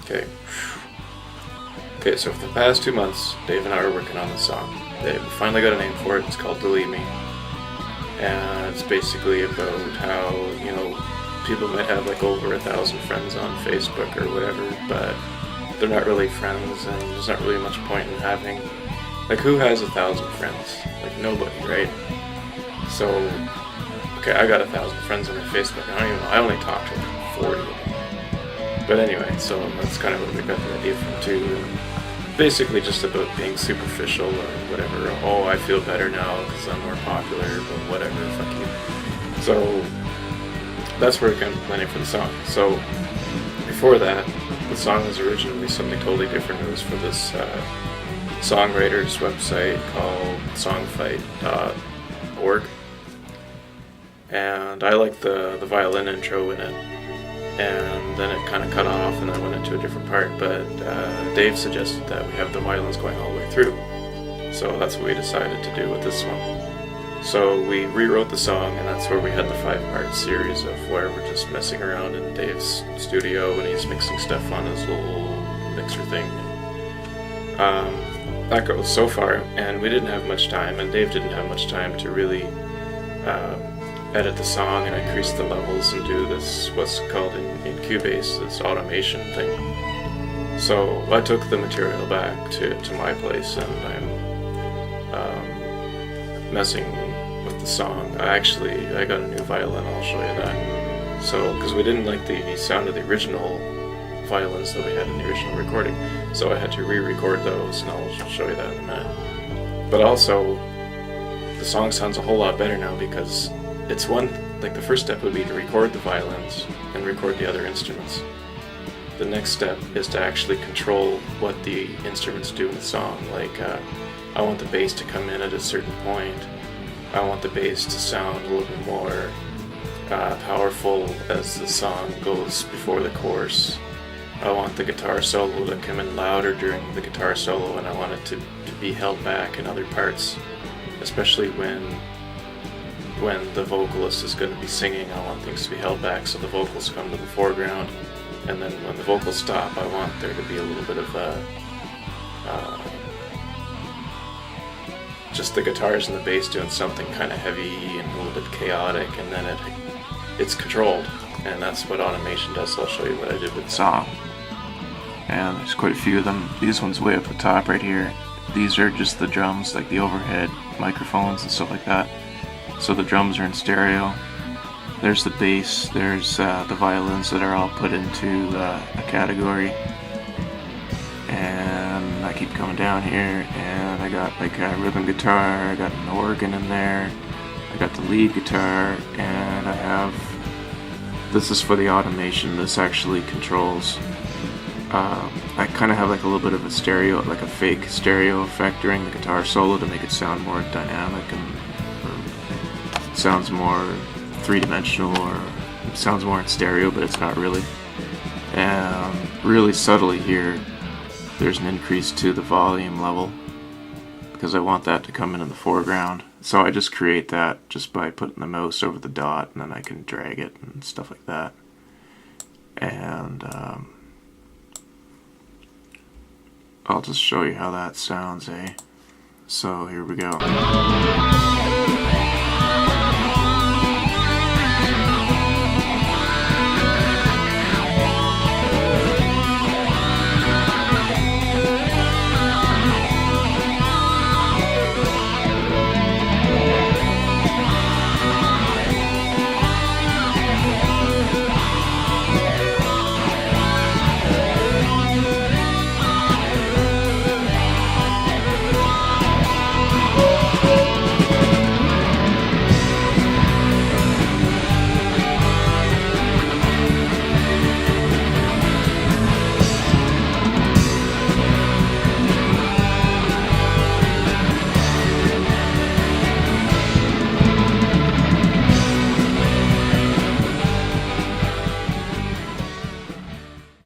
Okay. Okay, so for the past 2 months, Dave and I are working on the song. We finally got a name for it. It's called Delete Me. And it's basically about how, people might have like over 1,000 friends on Facebook or whatever, but they're not really friends, and there's not really much point in having, like, who has 1,000 friends? Like, nobody, right? So, okay, I got 1,000 friends on my Facebook. I only talk to like 40 of them. But anyway, so that's kind of what we got the idea from too. And basically just about being superficial or whatever. Oh, I feel better now because I'm more popular, but whatever, fuck you. So that's where we're kind of planning for the song. So before that, the song was originally something totally different. It was for this songwriter's website called songfight.org. And I liked the violin intro in it. And then it kind of cut off and I went into a different part, but Dave suggested that we have the violins going all the way through. So that's what we decided to do with this one. So we rewrote the song, and that's where we had the 5-part series of where we're just messing around in Dave's studio and he's mixing stuff on his little mixer thing. That goes so far, and we didn't have much time, and Dave didn't have much time to really edit the song and increase the levels and do this, what's called in Cubase, this automation thing. So I took the material back to my place, and I'm messing with the song. I got a new violin, I'll show you that. So, because we didn't like the sound of the original violins that we had in the original recording, so I had to re-record those, and I'll show you that in a minute. But also, the song sounds a whole lot better now because it's the first step would be to record the violins and record the other instruments. The next step is to actually control what the instruments do in the song. Like, I want the bass to come in at a certain point. I want the bass to sound a little bit more powerful as the song goes before the chorus. I want the guitar solo to come in louder during the guitar solo, and I want it to be held back in other parts, especially when the vocalist is going to be singing. I want things to be held back so the vocals come to the foreground, and then when the vocals stop, I want there to be a little bit of just the guitars and the bass doing something kind of heavy and a little bit chaotic, and then it's controlled, and that's what automation does. So I'll show you what I did with the song. And there's quite a few of them. These ones way up the top right here. These are just the drums, like the overhead microphones and stuff like that. So the drums are in stereo. There's the bass, there's the violins that are all put into a category. And I keep coming down here, and I got like a rhythm guitar, I got an organ in there, I got the lead guitar, and I have, this is for the automation. This actually controls, I kind of have like a little bit of a stereo, like a fake stereo effect during the guitar solo to make it sound more dynamic and sounds more three-dimensional, or it sounds more in stereo, but it's not really. And really subtly here, there's an increase to the volume level because I want that to come in the foreground. So I just create that just by putting the mouse over the dot, and then I can drag it and stuff like that. And I'll just show you how that sounds, So here we go.